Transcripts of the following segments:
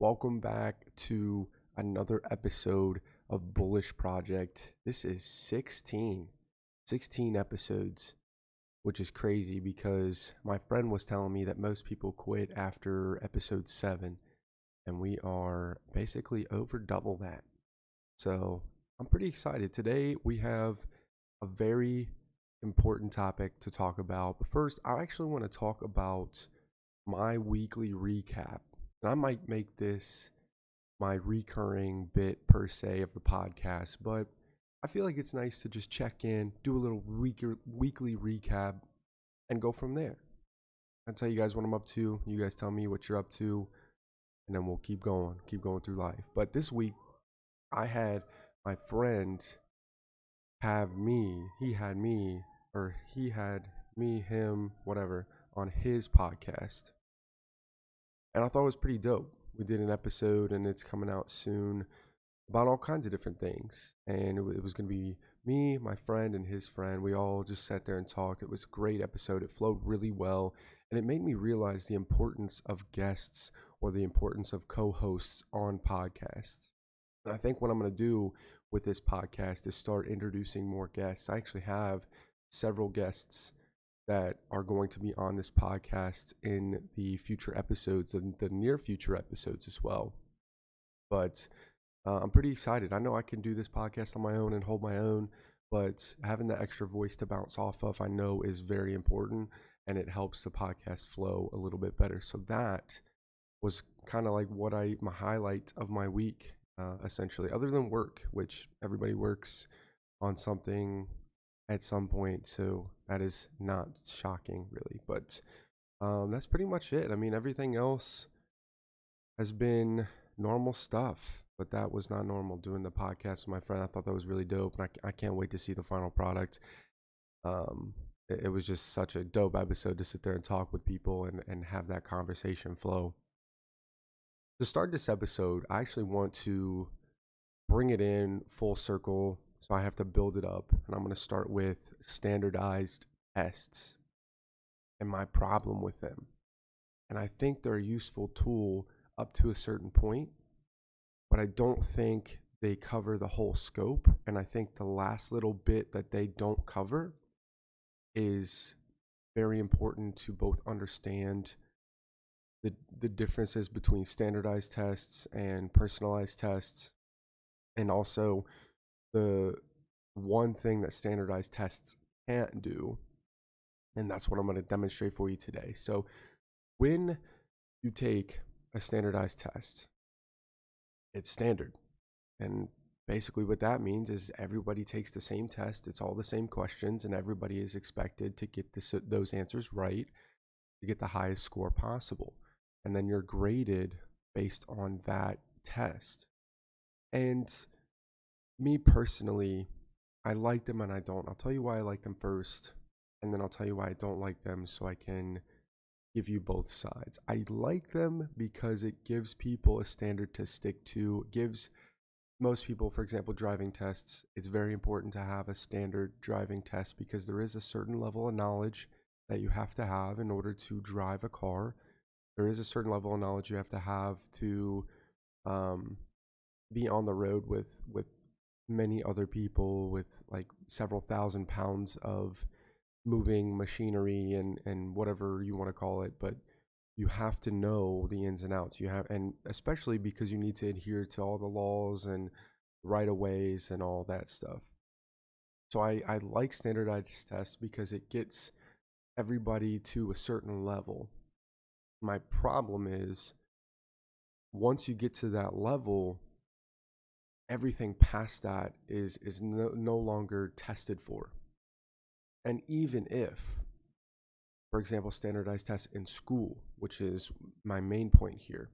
Welcome back to another episode of Bullish Project. This is 16 episodes, which is crazy because my friend was telling me that most people quit after episode 7, and we are basically over double that. So I'm pretty excited. Today we have a very important topic to talk about. But first, I actually want to talk about my weekly recap. And I might make this my recurring bit per se of the podcast, but I feel like it's nice to just check in, do a little weekly recap, and go from there. I'll tell you guys what I'm up to. You guys tell me what you're up to, and then we'll keep going through life. But this week, I had my friend have me, he had me, him, whatever, on his podcast. And I thought it was pretty dope. We did an episode and it's coming out soon about all kinds of different things. And it was going to be me, my friend, and his friend. We all just sat there and talked. It was a great episode. It flowed really well. And it made me realize the importance of guests or the importance of co hosts on podcasts. And I think what I'm going to do with this podcast is start introducing more guests. I actually have several guests that are going to be on this podcast in the future episodes and the near future episodes as well. But I'm pretty excited. I know I can do this podcast on my own and hold my own, but having that extra voice to bounce off of, I know is very important, and it helps the podcast flow a little bit better. So that was kind of like my highlight of my week, essentially, other than work, which everybody works on something at some point. So that is not shocking, really. But that's pretty much it. I mean, everything else has been normal stuff, but that was not normal. Doing the podcast with my friend, I thought that was really dope, and I can't wait to see the final product. It was just such a dope episode to sit there and talk with people and have that conversation flow. To start this episode, I actually want to bring it in full circle. So I have to build it up. And I'm going to start with standardized tests and my problem with them. And I think they're a useful tool up to a certain point, but I don't think they cover the whole scope. And I think the last little bit that they don't cover is very important to both understand the differences between standardized tests and personalized tests, and also the one thing that standardized tests can't do. And that's what I'm going to demonstrate for you today. So when you take a standardized test, it's standard. And basically what that means is everybody takes the same test. It's all the same questions, and everybody is expected to get those answers right to get the highest score possible. And then you're graded based on that test. And me personally, I like them and I don't. I'll tell you why I like them first, and then I'll tell you why I don't like them so I can give you both sides. I like them because it gives people a standard to stick to. It gives most people, for example, driving tests, it's very important to have a standard driving test because there is a certain level of knowledge that you have to have in order to drive a car. There is a certain level of knowledge you have to be on the road with many other people, with like several thousand pounds of moving machinery and whatever you want to call it. But you have to know the ins and outs. And especially because you need to adhere to all the laws and right of ways and all that stuff. So I like standardized tests because it gets everybody to a certain level. My problem is once you get to that level, everything past that is no longer tested for. And even if, for example, standardized tests in school, which is my main point here,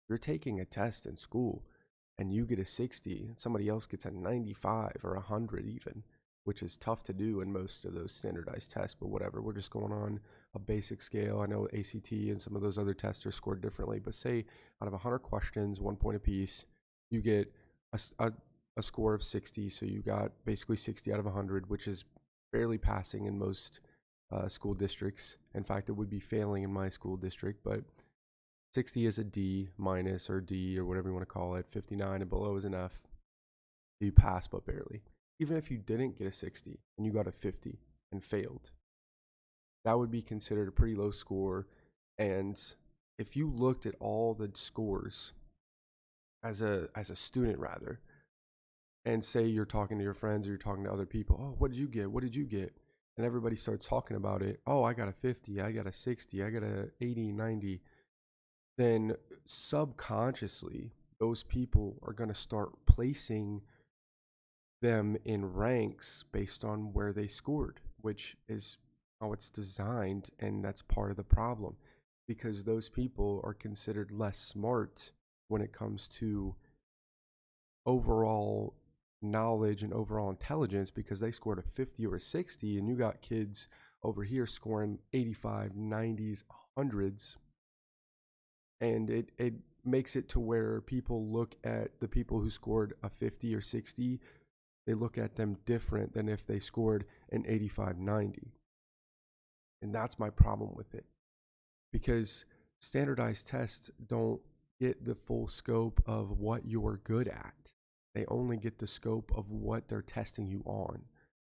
you're taking a test in school and you get a 60 and somebody else gets a 95 or 100 even, which is tough to do in most of those standardized tests, but whatever, we're just going on a basic scale. I know ACT and some of those other tests are scored differently, but say out of 100 questions, 1 point apiece, you get a score of 60, so you got basically 60 out of 100, which is barely passing in most school districts. In fact, it would be failing in my school district, but 60 is a D minus or D or whatever you want to call it. 59 and below is an F. You pass but barely. Even if you didn't get a 60 and you got a 50 and failed, that would be considered a pretty low score. And if you looked at all the scores as a student rather, and say you're talking to your friends or you're talking to other people, oh, what did you get? What did you get? And everybody starts talking about it. Oh, I got a 50, I got a 60, I got a 80, 90. Then subconsciously, those people are going to start placing them in ranks based on where they scored, which is how it's designed. And that's part of the problem because those people are considered less smart when it comes to overall knowledge and overall intelligence because they scored a 50 or a 60, and you got kids over here scoring 85, 90s, 100s. And it makes it to where people look at the people who scored a 50 or 60, they look at them different than if they scored an 85, 90. And that's my problem with it because standardized tests don't get the full scope of what you're good at. They only get the scope of what they're testing you on.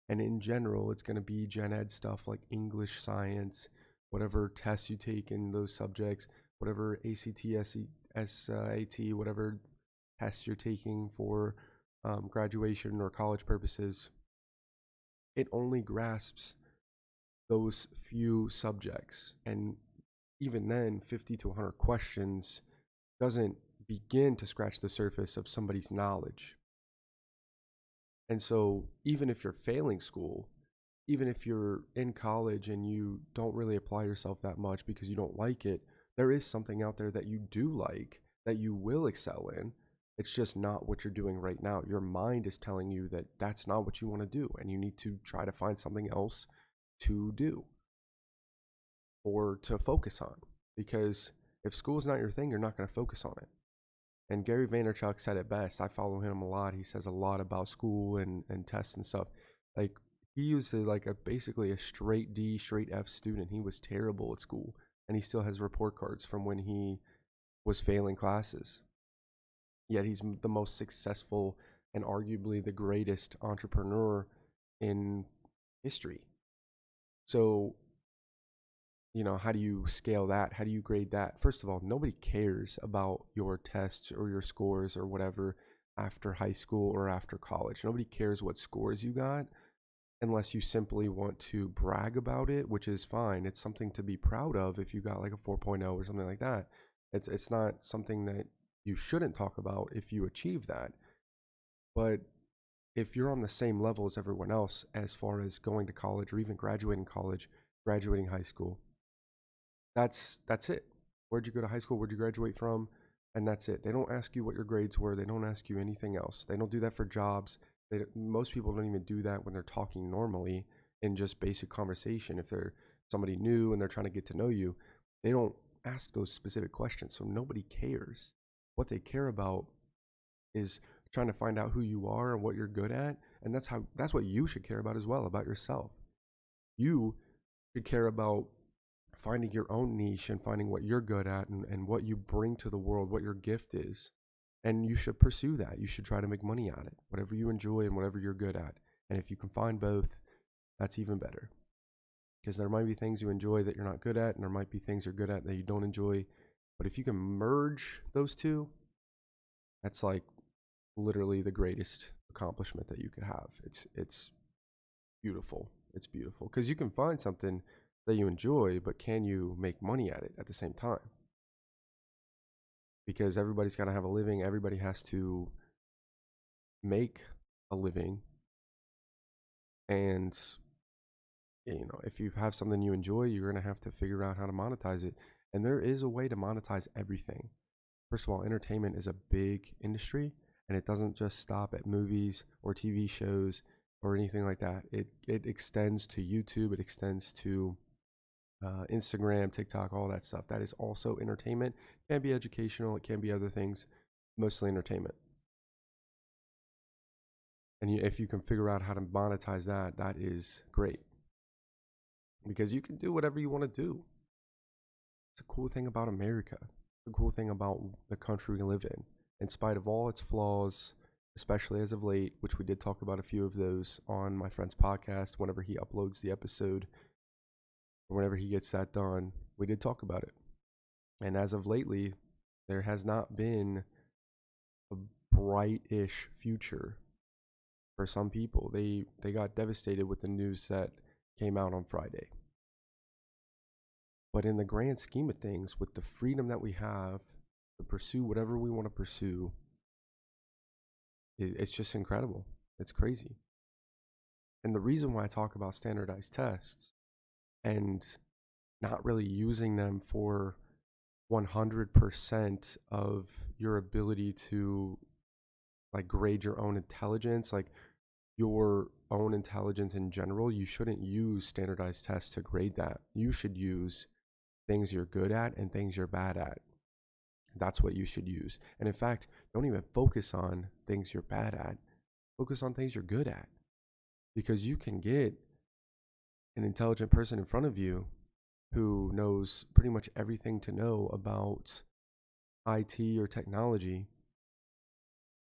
And in general, it's going to be gen ed stuff like English, science, whatever tests you take in those subjects, whatever ACT, SAT, whatever tests you're taking for graduation or college purposes. It only grasps those few subjects. And even then, 50 to 100 questions doesn't begin to scratch the surface of somebody's knowledge. And so even if you're failing school, even if you're in college and you don't really apply yourself that much because you don't like it, there is something out there that you do like, that you will excel in. It's just not what you're doing right now. Your mind is telling you that that's not what you want to do, and you need to try to find something else to do or to focus on. Because if school's not your thing, you're not going to focus on it. And Gary Vaynerchuk said it best. I follow him a lot. He says a lot about school and tests and stuff. Like, he was basically a straight D, straight F student. He was terrible at school, and he still has report cards from when he was failing classes. Yet he's the most successful and arguably the greatest entrepreneur in history. So, how do you scale that? How do you grade that? First of all, nobody cares about your tests or your scores or whatever after high school or after college. Nobody cares what scores you got unless you simply want to brag about it, which is fine. It's something to be proud of if you got like a 4.0 or something like that. It's not something that you shouldn't talk about if you achieve that. But if you're on the same level as everyone else as far as going to college or even graduating college, graduating high school, that's it. Where'd you go to high school? Where'd you graduate from? And that's it. They don't ask you what your grades were. They don't ask you anything else. They don't do that for jobs. Most people don't even do that when they're talking normally in just basic conversation. If they're somebody new and they're trying to get to know you, they don't ask those specific questions. So nobody cares. What they care about is trying to find out who you are and what you're good at. And that's what you should care about as well, about yourself. You should care about finding your own niche and finding what you're good at and what you bring to the world, what your gift is. And you should pursue that. You should try to make money at it, whatever you enjoy and whatever you're good at. And if you can find both, that's even better. Because there might be things you enjoy that you're not good at, and there might be things you're good at that you don't enjoy. But if you can merge those two, that's like literally the greatest accomplishment that you could have. It's beautiful. It's beautiful because you can find something that you enjoy, but can you make money at it at the same time? Because everybody's got to have a living. Everybody has to make a living. And, if you have something you enjoy, you're going to have to figure out how to monetize it. And there is a way to monetize everything. First of all, entertainment is a big industry, and it doesn't just stop at movies or TV shows or anything like that. It extends to YouTube. It extends to Instagram, TikTok, all that stuff. That is also entertainment. It can be educational. It can be other things, mostly entertainment. And if you can figure out how to monetize that, that is great. Because you can do whatever you want to do. It's a cool thing about America. the cool thing about the country we live in spite of all its flaws, especially as of late, which we did talk about a few of those on my friend's podcast whenever he uploads the episode or whenever he gets that done. We did talk about it. And as of lately, there has not been a bright-ish future for some people. They got devastated with the news that came out on Friday. But in the grand scheme of things, with the freedom that we have to pursue whatever we want to pursue, it's just incredible. It's crazy. And the reason why I talk about standardized tests and not really using them for 100% of your ability to like grade your own intelligence, like your own intelligence in general, you shouldn't use standardized tests to grade that. You should use things you're good at and things you're bad at. That's what you should use. And in fact, don't even focus on things you're bad at. Focus on things you're good at. Because you can get an intelligent person in front of you who knows pretty much everything to know about IT or technology,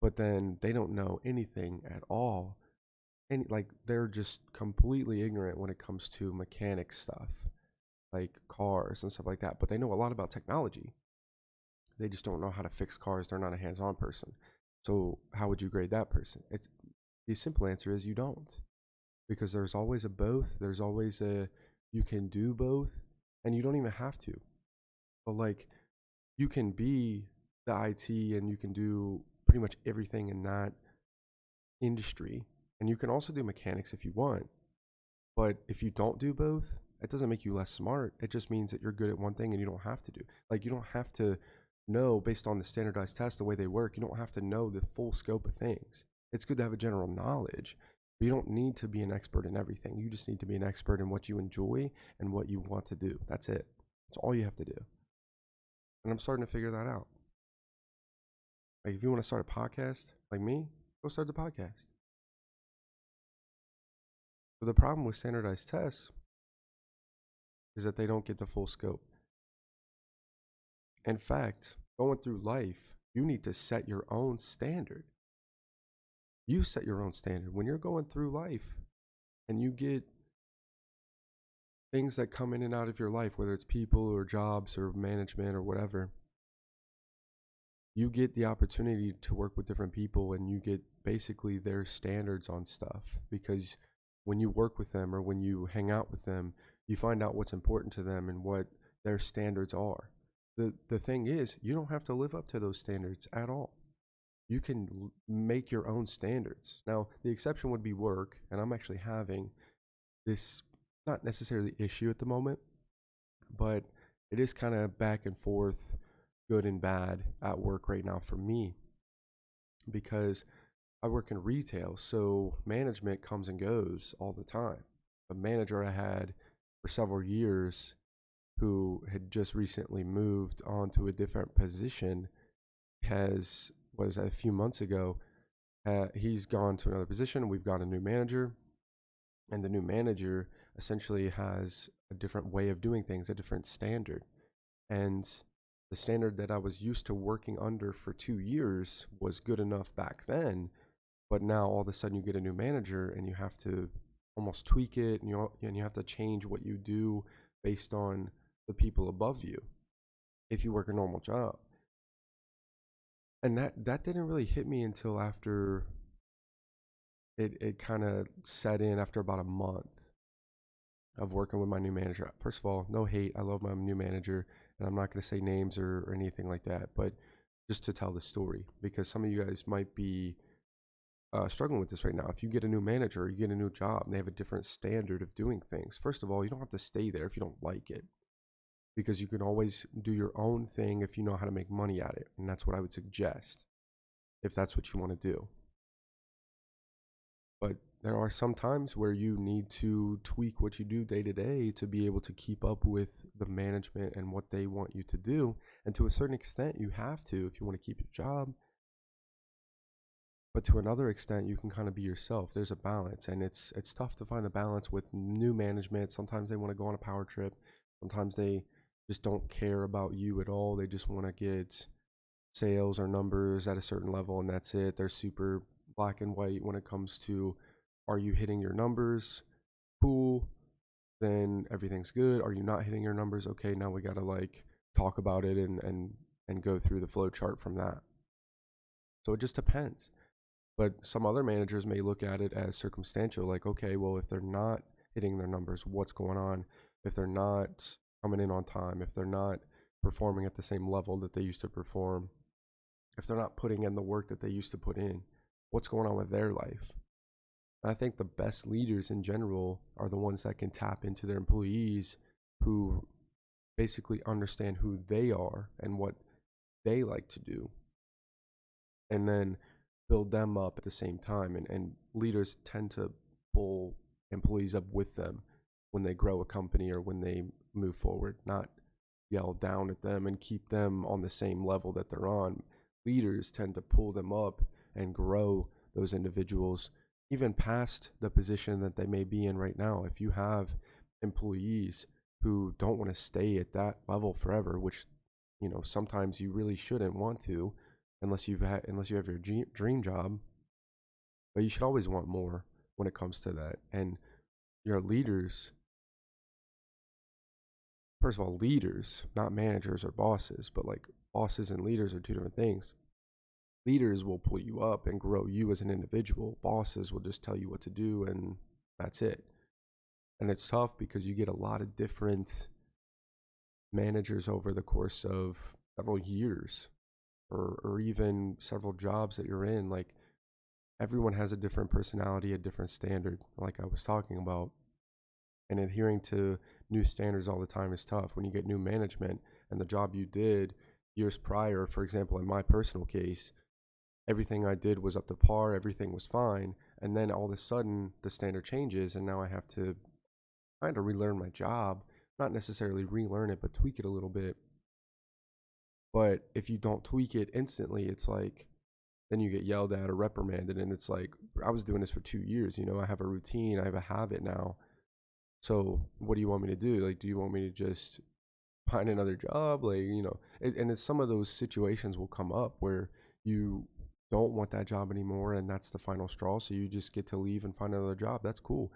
but then they don't know anything at all. And like they're just completely ignorant when it comes to mechanic stuff, like cars and stuff like that. But they know a lot about technology. They just don't know how to fix cars. They're not a hands-on person. So how would you grade that person? It's the simple answer is you don't. Because there's always a both. There's always a you can do both, and you don't even have to. But like you can be the IT and you can do pretty much everything in that industry. And you can also do mechanics if you want. But if you don't do both, it doesn't make you less smart. It just means that you're good at one thing and you don't have to do. Like you don't have to know based on the standardized tests, the way they work. You don't have to know the full scope of things. It's good to have a general knowledge, but you don't need to be an expert in everything. You just need to be an expert in what you enjoy and what you want to do. That's it. That's all you have to do. And I'm starting to figure that out. Like if you want to start a podcast like me, go start the podcast. But the problem with standardized tests is that they don't get the full scope. In fact, going through life, you need to set your own standard. You set your own standard. When you're going through life and you get things that come in and out of your life, whether it's people or jobs or management or whatever, you get the opportunity to work with different people and you get basically their standards on stuff, because when you work with them or when you hang out with them, you find out what's important to them and what their standards are. The thing is, you don't have to live up to those standards at all. You can make your own standards. Now, the exception would be work, and I'm actually having this not necessarily issue at the moment, but it is kind of back and forth, good and bad at work right now for me, because I work in retail, so management comes and goes all the time. A manager I had for several years who had just recently moved on to a different position was a few months ago, he's gone to another position. We've got a new manager, and the new manager essentially has a different way of doing things, a different standard. And the standard that I was used to working under for 2 years was good enough back then, but now all of a sudden you get a new manager and you have to almost tweak it, and you have to change what you do based on the people above you if you work a normal job. And that didn't really hit me until after it kind of set in after about a month of working with my new manager. First of all, no hate. I love my new manager, and I'm not going to say names or anything like that, but just to tell the story, because some of you guys might be struggling with this right now. If you get a new manager, you get a new job, and they have a different standard of doing things. First of all, you don't have to stay there if you don't like it, because you can always do your own thing if you know how to make money at it. And that's what I would suggest if that's what you want to do. But there are some times where you need to tweak what you do day to day to be able to keep up with the management and what they want you to do. And to a certain extent, you have to if you want to keep your job. But to another extent, you can kind of be yourself. There's a balance, and it's tough to find the balance with new management. Sometimes they want to go on a power trip. Sometimes they just don't care about you at all. They just want to get sales or numbers at a certain level, and that's it. They're super black and white when it comes to, are you hitting your numbers? Cool. Then everything's good. Are you not hitting your numbers? Okay, now we got to like talk about it and go through the flow chart from that. So it just depends. But some other managers may look at it as circumstantial, like, okay, well, if they're not hitting their numbers, what's going on? If they're not coming in on time, if they're not performing at the same level that they used to perform, if they're not putting in the work that they used to put in, what's going on with their life? And I think the best leaders in general are the ones that can tap into their employees who basically understand who they are and what they like to do, and then build them up at the same time. And leaders tend to pull employees up with them when they grow a company or when they move forward, not yell down at them and keep them on the same level that they're on. Leaders tend to pull them up and grow those individuals even past the position that they may be in right now. If you have employees who don't want to stay at that level forever, which sometimes you really shouldn't want to, unless you have your dream job, but you should always want more when it comes to that. And your leaders, first of all, leaders, not managers or bosses, but like bosses and leaders are two different things. Leaders will pull you up and grow you as an individual. Bosses will just tell you what to do, and that's it. And it's tough because you get a lot of different managers over the course of several years, or even several jobs that you're in. Like, everyone has a different personality, a different standard, like I was talking about. And adhering to new standards all the time is tough. When you get new management and the job you did years prior, for example, in my personal case, everything I did was up to par, everything was fine. And then all of a sudden the standard changes, and now I have to kind of relearn my job. Not necessarily relearn it, but tweak it a little bit. But if you don't tweak it instantly, it's like, then you get yelled at or reprimanded. And it's like, I was doing this for 2 years. I have a routine, I have a habit now. So what do you want me to do? Like, do you want me to just find another job? Like, and it's some of those situations will come up where you don't want that job anymore, and that's the final straw. So you just get to leave and find another job. That's cool.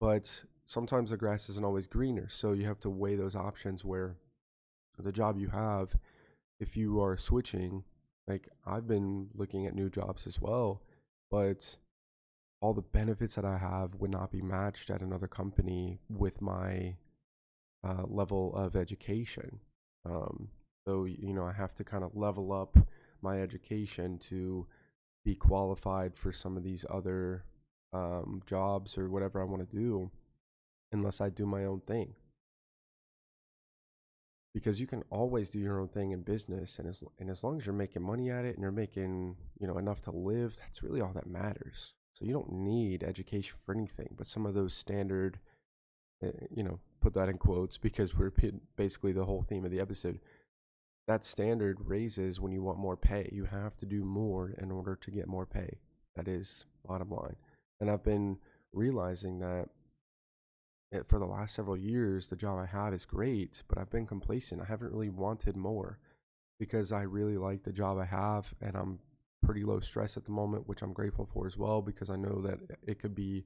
But sometimes the grass isn't always greener. So you have to weigh those options where the job you have, if you are switching, like I've been looking at new jobs as well, but all the benefits that I have would not be matched at another company with my level of education. So, I have to kind of level up my education to be qualified for some of these other jobs or whatever I want to do, unless I do my own thing. Because you can always do your own thing in business, and as long as you're making money at it and you're making enough to live, that's really all that matters. So you don't need education for anything, but some of those standard, put that in quotes because we're basically the whole theme of the episode. That standard raises when you want more pay. You have to do more in order to get more pay. That is bottom line. And I've been realizing that for the last several years, the job I have is great, but I've been complacent. I haven't really wanted more because I really like the job I have, and I'm pretty low stress at the moment, which I'm grateful for as well, because I know that it could be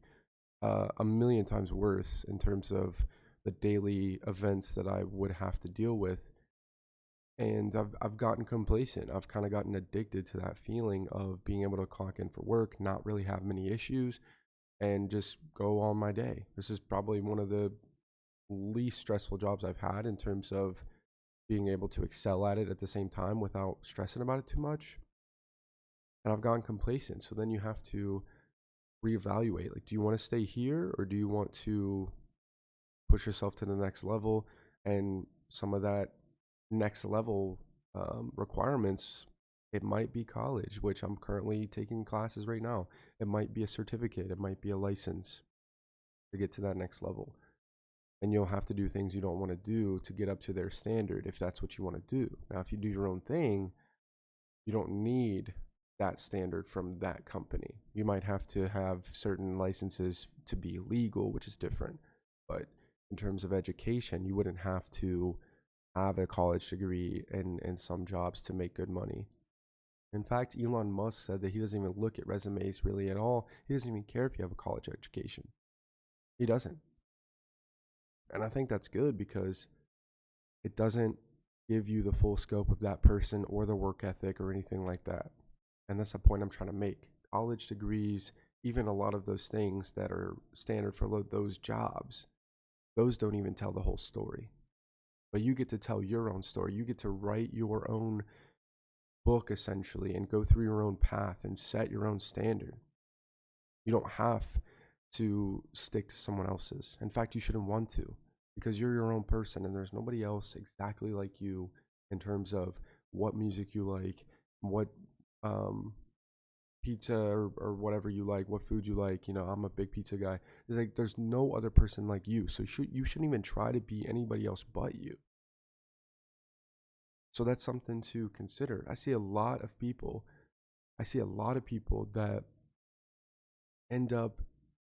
a million times worse in terms of the daily events that I would have to deal with. And I've gotten complacent. I've kind of gotten addicted to that feeling of being able to clock in for work, not really have many issues, and just go on my day. This is probably one of the least stressful jobs I've had in terms of being able to excel at it at the same time without stressing about it too much. And I've gotten complacent. So then you have to reevaluate. Like, do you want to stay here, or do you want to push yourself to the next level? And some of that next level requirements, it might be college, which I'm currently taking classes right now. It might be a certificate. It might be a license to get to that next level. And you'll have to do things you don't want to do to get up to their standard if that's what you want to do. Now, if you do your own thing, you don't need that standard from that company. You might have to have certain licenses to be legal, which is different. But in terms of education. You wouldn't have to have a college degree in some jobs to make good money. In fact, Elon Musk said that he doesn't even look at resumes really at all. He doesn't even care if you have a college education. He doesn't. And I think that's good because it doesn't give you the full scope of that person or the work ethic or anything like that. And that's the point I'm trying to make. College degrees, even a lot of those things that are standard for those jobs, those don't even tell the whole story. But you get to tell your own story. You get to write your own book essentially and go through your own path and set your own standard. You don't have to stick to someone else's. In fact, you shouldn't want to, because you're your own person and there's nobody else exactly like you in terms of what music you like, what pizza or whatever you like, what food you like. I'm a big pizza guy. It's like there's no other person like you, so you shouldn't even try to be anybody else but you. So that's something to consider. I see a lot of people that end up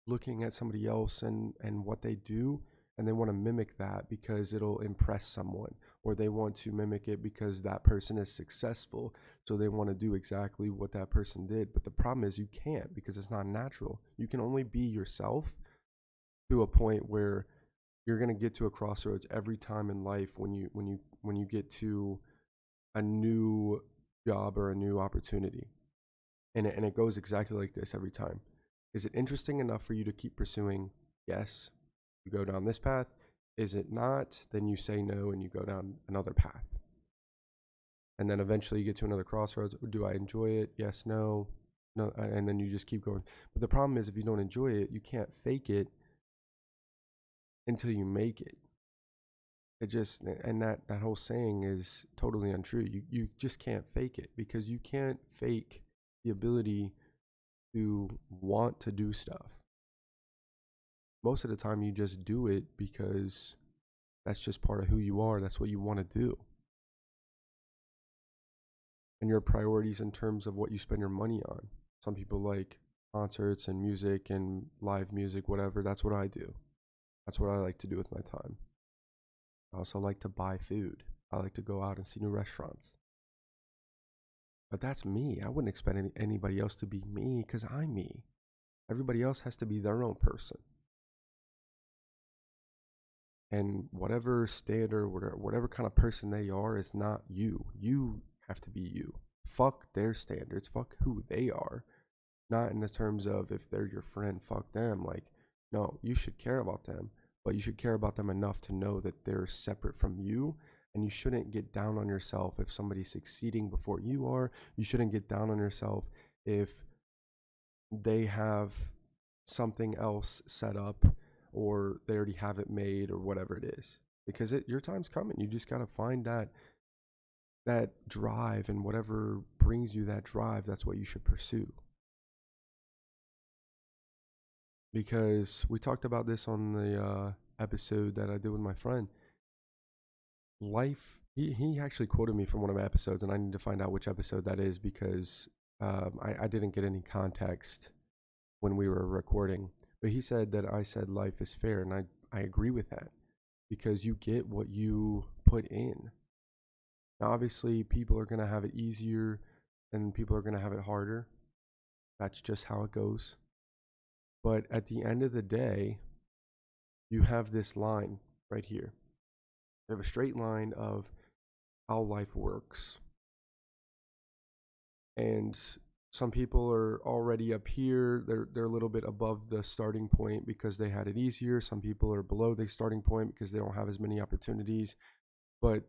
looking at somebody else and what they do, and they want to mimic that because it'll impress someone, or they want to mimic it because that person is successful, so they want to do exactly what that person did. But the problem is you can't, because it's not natural. You can only be yourself to a point where you're going to get to a crossroads every time in life when you get to a new job or a new opportunity. And it goes exactly like this every time. Is it interesting enough for you to keep pursuing? Yes. You go down this path. Is it not? Then you say no and you go down another path. And then eventually you get to another crossroads. Do I enjoy it? Yes, no. No, and then you just keep going. But the problem is, if you don't enjoy it, you can't fake it until you make it. And that whole saying is totally untrue. You just can't fake it, because you can't fake the ability to want to do stuff. Most of the time you just do it because that's just part of who you are. That's what you want to do. And your priorities in terms of what you spend your money on. Some people like concerts and music and live music, whatever. That's what I do. That's what I like to do with my time. I also like to buy food. I like to go out and see new restaurants. But that's me. I wouldn't expect anybody else to be me, because I'm me. Everybody else has to be their own person. And whatever standard, whatever kind of person they are is not you. You have to be you. Fuck their standards. Fuck who they are. Not in the terms of, if they're your friend, fuck them. Like, no, you should care about them, but you should care about them enough to know that they're separate from you. And you shouldn't get down on yourself if somebody's succeeding before you are. You shouldn't get down on yourself if they have something else set up, or they already have it made, or whatever it is. Because your time's coming. You just got to find that drive, and whatever brings you that drive, that's what you should pursue. Because we talked about this on the episode that I did with my friend. Life, he actually quoted me from one of my episodes, and I need to find out which episode that is, because I didn't get any context when we were recording. But he said that I said life is fair, and I agree with that, because you get what you put in. Now, obviously, people are going to have it easier and people are going to have it harder. That's just how it goes. But at the end of the day, you have this line right here. You have a straight line of how life works. And some people are already up here. They're a little bit above the starting point because they had it easier. Some people are below the starting point because they don't have as many opportunities. But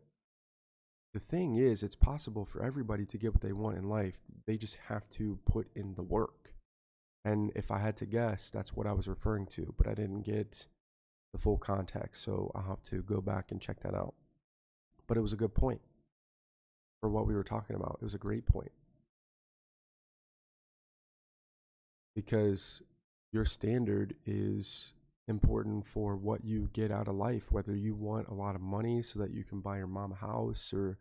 the thing is, it's possible for everybody to get what they want in life. They just have to put in the work. And if I had to guess, that's what I was referring to, but I didn't get the full context, so I'll have to go back and check that out. But it was a good point for what we were talking about. It was a great point. Because your standard is important for what you get out of life, whether you want a lot of money so that you can buy your mom a house, or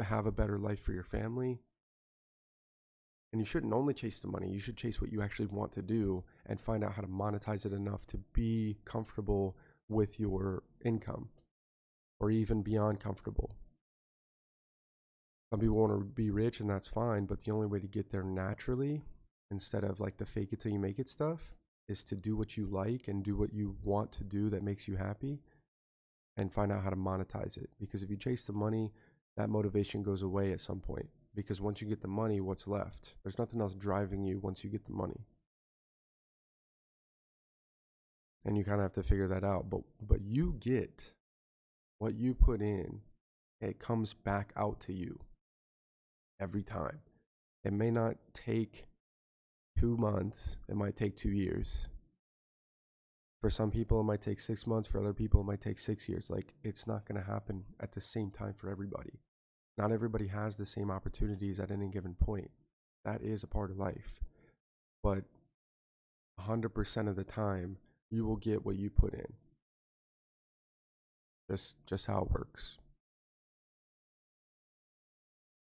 have a better life for your family. And you shouldn't only chase the money. You should chase what you actually want to do and find out how to monetize it enough to be comfortable with your income or even beyond comfortable. Some people want to be rich and that's fine, but the only way to get there naturally, instead of like the fake it till you make it stuff, is to do what you like and do what you want to do that makes you happy and find out how to monetize it. Because if you chase the money, that motivation goes away at some point. Because once you get the money, what's left? There's nothing else driving you once you get the money. And you kind of have to figure that out. But you get what you put in, it comes back out to you every time. It may not take 2 months, it might take 2 years. For some people, it might take 6 months. For other people, it might take 6 years. Like, it's not going to happen at the same time for everybody. Not everybody has the same opportunities at any given point. That is a part of life. But 100% of the time, you will get what you put in. Just how it works.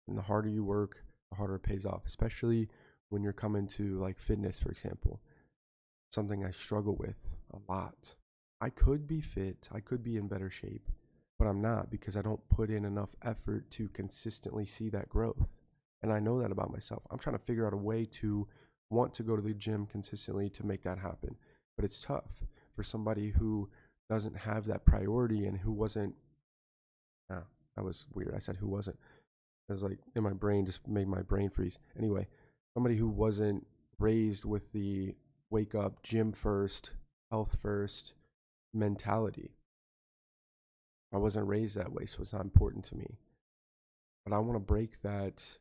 And the harder you work, the harder it pays off, especially when you're coming to like fitness, for example. Something I struggle with a lot. I could be fit, I could be in better shape, but I'm not because I don't put in enough effort to consistently see that growth. And I know that about myself. I'm trying to figure out a way to want to go to the gym consistently to make that happen. But it's tough for somebody who doesn't have that priority and who wasn't, that was weird. I said who wasn't. It was like in my brain, just made my brain freeze. Anyway, somebody who wasn't raised with the wake up, gym first, health first mentality. I wasn't raised that way, so it's not important to me. But I want to break that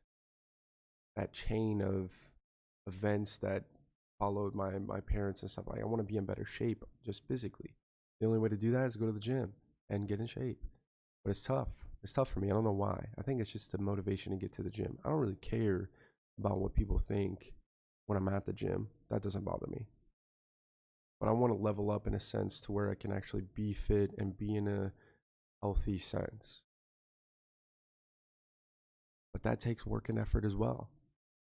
chain of events that followed my parents and stuff. Like, I want to be in better shape just physically. The only way to do that is go to the gym and get in shape. But it's tough. It's tough for me. I don't know why. I think it's just the motivation to get to the gym. I don't really care about what people think when I'm at the gym. That doesn't bother me. But I want to level up in a sense to where I can actually be fit and be in a healthy sense. But that takes work and effort as well.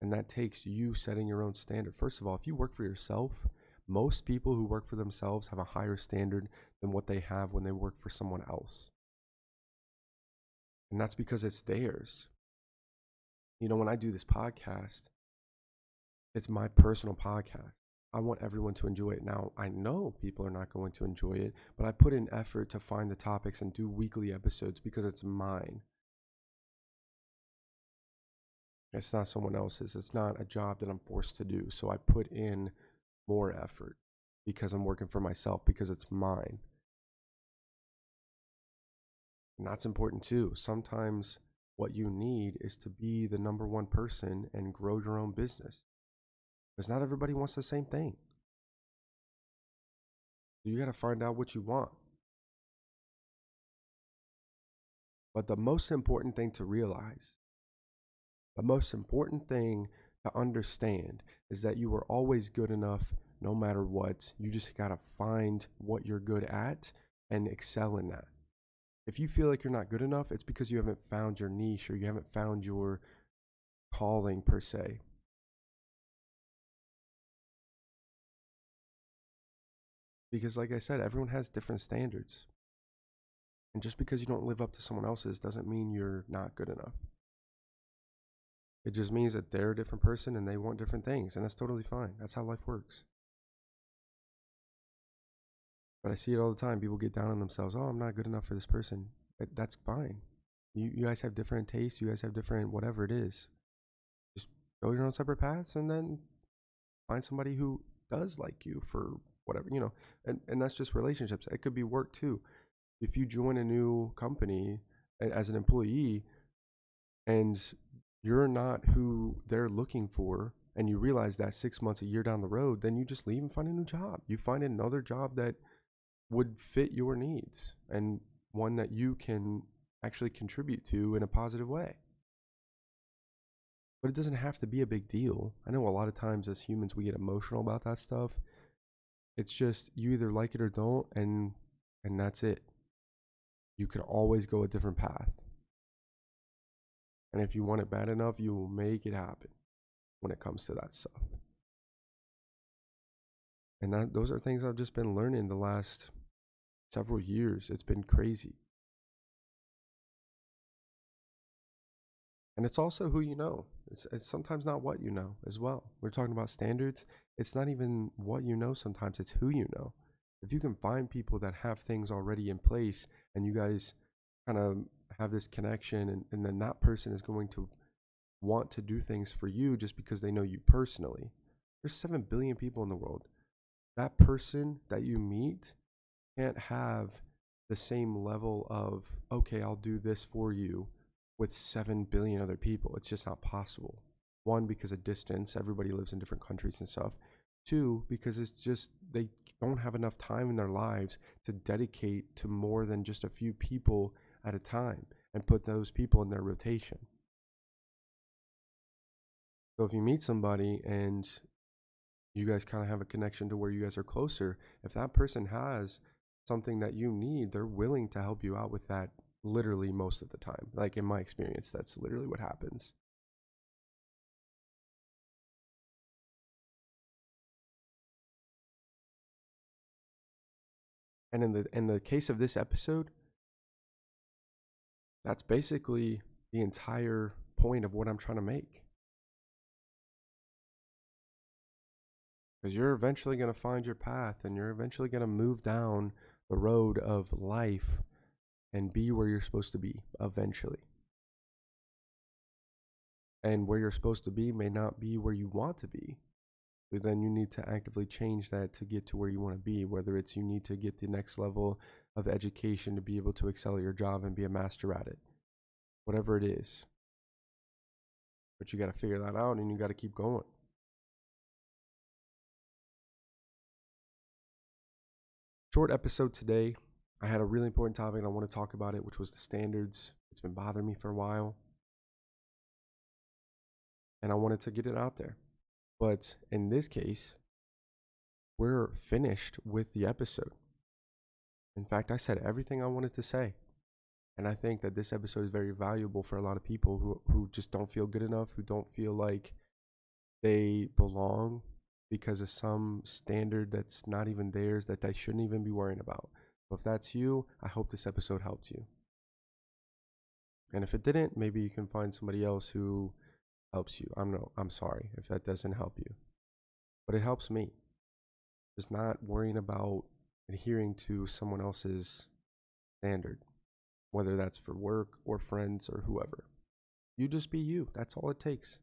And that takes you setting your own standard. First of all, if you work for yourself, most people who work for themselves have a higher standard than what they have when they work for someone else. And that's because it's theirs. You know, when I do this podcast, it's my personal podcast. I want everyone to enjoy it. Now, I know people are not going to enjoy it, but I put in effort to find the topics and do weekly episodes because it's mine. It's not someone else's. It's not a job that I'm forced to do. So I put in more effort because I'm working for myself, because it's mine. And that's important too. Sometimes what you need is to be the number one person and grow your own business. Because not everybody wants the same thing. You got to find out what you want. But the most important thing to realize, the most important thing to understand is that you are always good enough no matter what. You just got to find what you're good at and excel in that. If you feel like you're not good enough, it's because you haven't found your niche or you haven't found your calling per se. Because like I said, everyone has different standards. And just because you don't live up to someone else's doesn't mean you're not good enough. It just means that they're a different person and they want different things. And that's totally fine. That's how life works. But I see it all the time. People get down on themselves. Oh, I'm not good enough for this person. That's fine. You guys have different tastes. You guys have different whatever it is. Just go your own separate paths and then find somebody who does like you for whatever, you know. And that's just relationships. It could be work too. If you join a new company as an employee and you're not who they're looking for, and you realize that 6 months, a year down the road, then you just leave and find a new job. You find another job that would fit your needs and one that you can actually contribute to in a positive way. But it doesn't have to be a big deal. I know a lot of times as humans, we get emotional about that stuff. It's just you either like it or don't, and that's it. You can always go a different path. And if you want it bad enough, you will make it happen when it comes to that stuff. And those are things I've just been learning the last several years. It's been crazy. And it's also who you know. It's sometimes not what you know as well. We're talking about standards. It's not even what you know sometimes, it's who you know. If you can find people that have things already in place and you guys kind of have this connection, and then that person is going to want to do things for you just because they know you personally. There's 7 billion people in the world. That person that you meet can't have the same level of, okay, I'll do this for you with 7 billion other people. It's just not possible. One, because of distance, everybody lives in different countries and stuff. Two, because it's just they don't have enough time in their lives to dedicate to more than just a few people at a time and put those people in their rotation. So if you meet somebody and you guys kind of have a connection to where you guys are closer, if that person has something that you need, they're willing to help you out with that literally most of the time. Like in my experience, that's literally what happens. And in the case of this episode, that's basically the entire point of what I'm trying to make. Because you're eventually going to find your path and you're eventually going to move down the road of life and be where you're supposed to be eventually. And where you're supposed to be may not be where you want to be. But then you need to actively change that to get to where you want to be, whether it's you need to get the next level of education to be able to excel at your job and be a master at it, whatever it is. But you got to figure that out and you got to keep going. Short episode today. I had a really important topic and I want to talk about it, which was the standards. It's been bothering me for a while and I wanted to get it out there. But in this case, we're finished with the episode. In fact, I said everything I wanted to say. And I think that this episode is very valuable for a lot of people who just don't feel good enough, who don't feel like they belong because of some standard that's not even theirs, that they shouldn't even be worrying about. So if that's you, I hope this episode helped you. And if it didn't, maybe you can find somebody else who helps you. I'm sorry if that doesn't help you. But it helps me. Just not worrying about adhering to someone else's standard, whether that's for work or friends or whoever. You just be you. That's all it takes.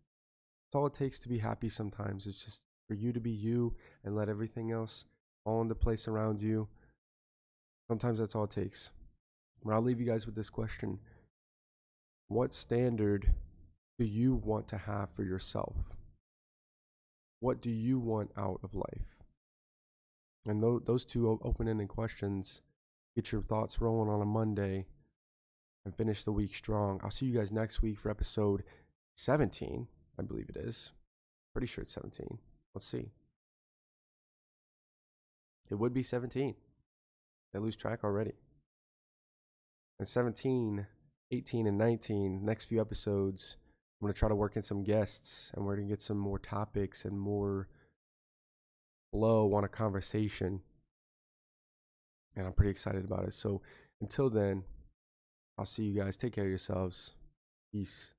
That's all it takes to be happy sometimes. It's just for you to be you and let everything else fall into place around you. Sometimes that's all it takes. But I'll leave you guys with this question. What standard do you want to have for yourself? What do you want out of life? And those two open-ended questions, get your thoughts rolling on a Monday and finish the week strong. I'll see you guys next week for episode 17, I believe it is. Pretty sure it's 17. Let's see. It would be 17. I lose track already. And 17, 18, and 19, next few episodes, I'm going to try to work in some guests and we're going to get some more topics and more flow on a conversation. And I'm pretty excited about it. So until then, I'll see you guys. Take care of yourselves. Peace.